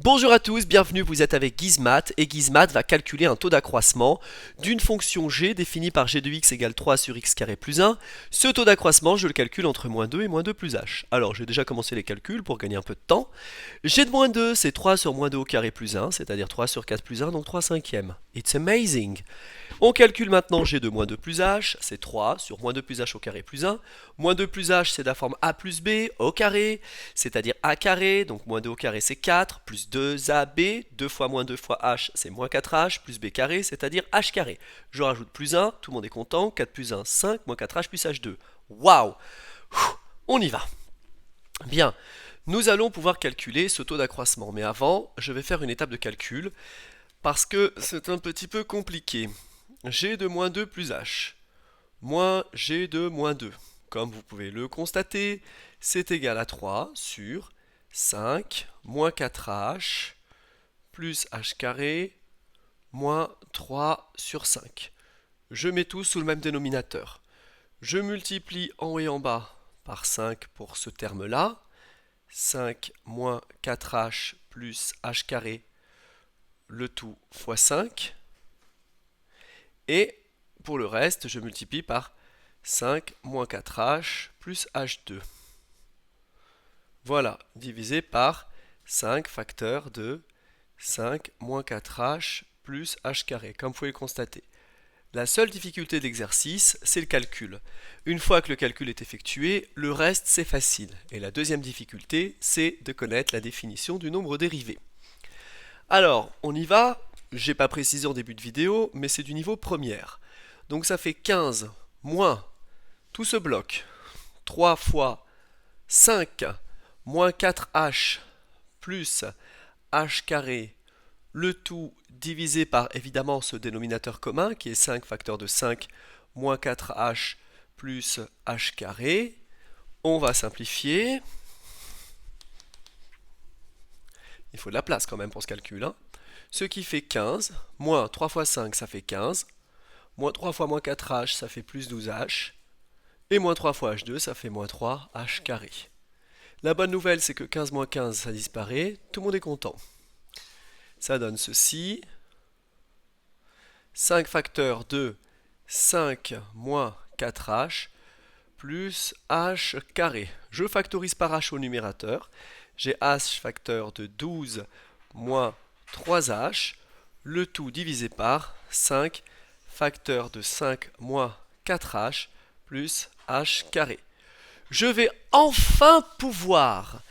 Bonjour à tous, bienvenue, vous êtes avec Gizmat et Gizmat va calculer un taux d'accroissement d'une fonction g définie par g de x égale 3 sur x carré plus 1. Ce taux d'accroissement, je le calcule entre moins 2 et moins 2 plus h. Alors, j'ai déjà commencé les calculs pour gagner un peu de temps. G de moins 2, c'est 3 sur moins 2 au carré plus 1, c'est-à-dire 3 sur 4 plus 1, donc 3 cinquièmes. It's amazing! On calcule maintenant g de moins 2 plus h, c'est 3 sur moins 2 plus h au carré plus 1. Moins 2 plus h, c'est de la forme a plus b au carré, c'est-à-dire a carré, donc moins 2 au carré c'est 4, plus 2ab, 2 fois moins 2 fois h c'est moins 4h, plus b carré, c'est-à-dire h carré. Je rajoute plus 1, tout le monde est content, 4 plus 1, 5, moins 4h plus h2. Waouh! On y va. Bien, nous allons pouvoir calculer ce taux d'accroissement, mais avant, je vais faire une étape de calcul, parce que c'est un petit peu compliqué. G de moins 2 plus h, moins g de moins 2. Comme vous pouvez le constater, c'est égal à 3 sur 5 moins 4h plus h carré moins 3 sur 5. Je mets tout sous le même dénominateur. Je multiplie en haut et en bas par 5 pour ce terme-là. 5 moins 4h plus h carré, le tout fois 5. Et pour le reste, je multiplie par 5 moins 4h plus h2. Voilà, divisé par 5 facteur de 5 moins 4h plus h carré, comme vous pouvez le constater. La seule difficulté de l'exercice, c'est le calcul. Une fois que le calcul est effectué, le reste c'est facile. Et la deuxième difficulté, c'est de connaître la définition du nombre dérivé. Alors, on y va. J'ai pas précisé en début de vidéo, mais c'est du niveau première. Donc ça fait 15 moins tout ce bloc, 3 fois 5 moins 4h plus h carré, le tout divisé par évidemment ce dénominateur commun qui est 5 facteur de 5 moins 4h plus h carré. On va simplifier. Il faut de la place quand même pour ce calcul, hein. Ce qui fait 15, moins 3 fois 5 ça fait 15, moins 3 fois moins 4h ça fait plus 12h, et moins 3 fois h2 ça fait moins 3h carré. La bonne nouvelle c'est que 15 moins 15 ça disparaît, tout le monde est content. Ça donne ceci, 5 facteur de 5 moins 4h plus h carré. Je factorise par h au numérateur, j'ai h facteur de 12 moins 3h, le tout divisé par 5 facteur de 5 moins 4h plus h carré. Je vais enfin pouvoir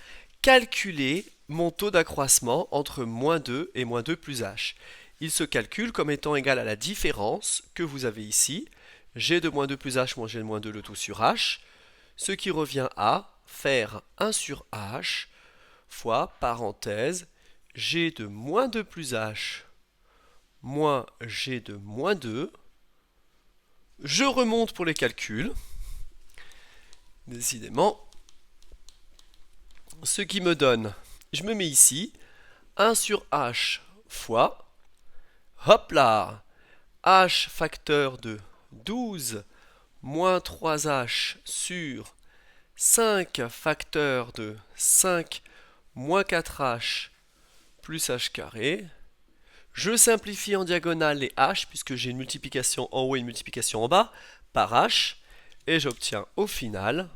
calculer mon taux d'accroissement entre moins 2 et moins 2 plus h. Il se calcule comme étant égal à la différence que vous avez ici, g de moins 2 plus h moins g de moins 2 le tout sur h, ce qui revient à faire 1 sur h fois, parenthèse, g de moins 2 plus h moins g de moins 2. Je remonte pour les calculs, décidément, ce qui me donne, je me mets ici, 1 sur h fois, hop là, h facteur de 12 moins 3h sur 5 facteur de 5 moins 4h plus h carré. Je simplifie en diagonale les h puisque j'ai une multiplication en haut et une multiplication en bas par h et j'obtiens au final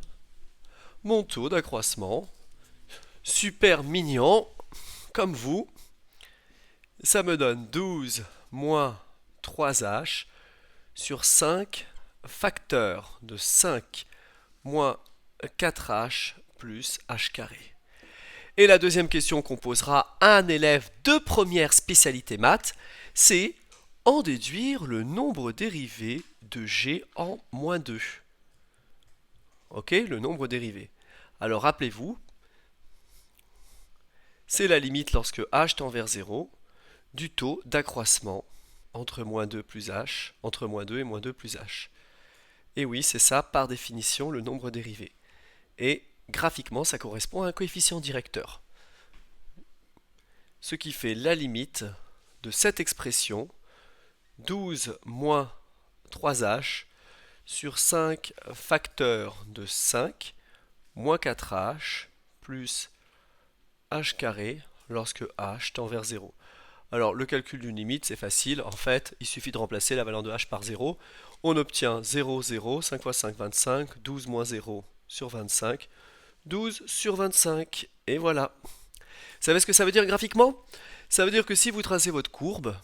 mon taux d'accroissement. Super mignon, comme vous. Ça me donne 12 moins 3h sur 5 facteur de 5 moins 4h plus h carré. Et la deuxième question qu'on posera à un élève de première spécialité maths, c'est en déduire le nombre dérivé de g en moins 2. Ok, le nombre dérivé. Alors rappelez-vous, c'est la limite lorsque h tend vers 0 du taux d'accroissement entre moins 2 plus h, entre moins 2 et moins 2 plus h. Et oui, c'est ça par définition le nombre dérivé. Et graphiquement, ça correspond à un coefficient directeur. Ce qui fait la limite de cette expression, 12 moins 3h sur 5 facteur de 5 moins 4h plus h carré lorsque h tend vers 0. Alors, le calcul d'une limite, c'est facile. En fait, il suffit de remplacer la valeur de h par 0. On obtient 0, 0, 5 fois 5, 25, 12 moins 0 sur 25, 12 sur 25. Et voilà. Vous savez ce que ça veut dire graphiquement? Ça veut dire que si vous tracez votre courbe,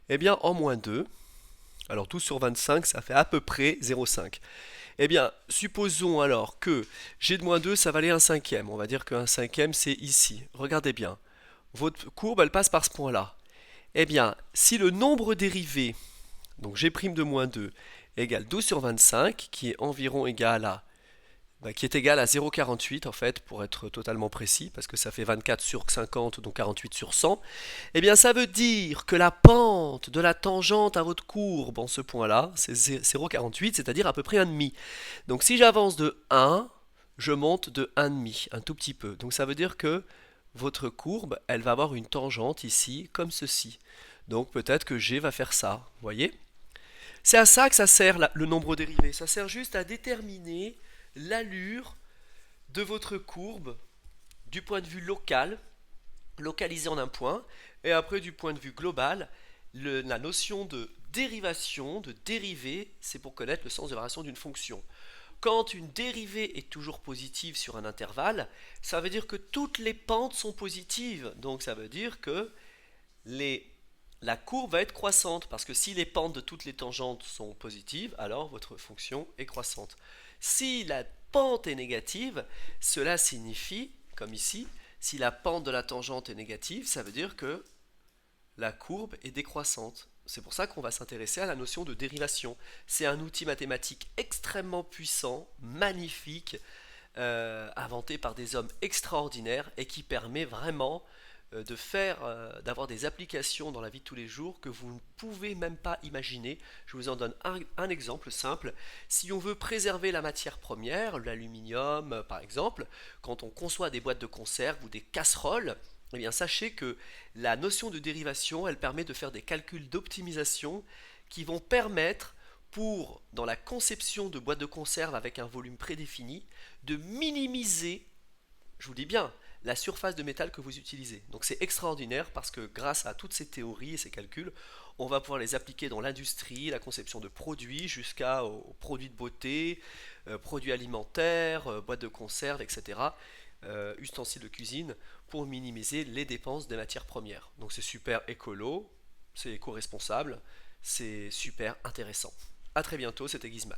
eh bien, en moins 2, alors 12 sur 25, ça fait à peu près 0,5. Eh bien, supposons alors que g de moins 2, ça valait un cinquième. On va dire qu'un cinquième, c'est ici. Regardez bien. Votre courbe, elle passe par ce point-là. Eh bien, si le nombre dérivé, donc g' de moins 2, égale 12 sur 25, qui est environ égal à, qui est égal à 0,48 en fait, pour être totalement précis, parce que ça fait 24 sur 50, donc 48 sur 100, eh bien ça veut dire que la pente de la tangente à votre courbe en ce point-là, c'est 0,48, c'est-à-dire à peu près 1,5. Donc si j'avance de 1, je monte de 1,5, un tout petit peu. Donc ça veut dire que votre courbe, elle va avoir une tangente ici, comme ceci. Donc peut-être que G va faire ça, vous voyez? C'est à ça que ça sert le nombre dérivé. Ça sert juste à déterminer l'allure de votre courbe du point de vue local, localisé en un point, et après du point de vue global, la notion de dérivation, de dérivée, c'est pour connaître le sens de variation d'une fonction. Quand une dérivée est toujours positive sur un intervalle, ça veut dire que toutes les pentes sont positives. Donc ça veut dire que la courbe va être croissante, parce que si les pentes de toutes les tangentes sont positives, alors votre fonction est croissante. Si la pente est négative, cela signifie, comme ici, si la pente de la tangente est négative, ça veut dire que la courbe est décroissante. C'est pour ça qu'on va s'intéresser à la notion de dérivation. C'est un outil mathématique extrêmement puissant, magnifique, inventé par des hommes extraordinaires et qui permet vraiment d'avoir des applications dans la vie de tous les jours que vous ne pouvez même pas imaginer. Je vous en donne un exemple simple. Si on veut préserver la matière première, l'aluminium par exemple, quand on conçoit des boîtes de conserve ou des casseroles, eh bien sachez que la notion de dérivation, elle permet de faire des calculs d'optimisation qui vont permettre dans la conception de boîtes de conserve avec un volume prédéfini, de minimiser, je vous dis bien, la surface de métal que vous utilisez. Donc c'est extraordinaire parce que grâce à toutes ces théories et ces calculs, on va pouvoir les appliquer dans l'industrie, la conception de produits, jusqu'aux produits de beauté, produits alimentaires, boîtes de conserve, etc. Ustensiles de cuisine, pour minimiser les dépenses des matières premières. Donc c'est super écolo, c'est éco-responsable, c'est super intéressant. A très bientôt, c'était Gizmat.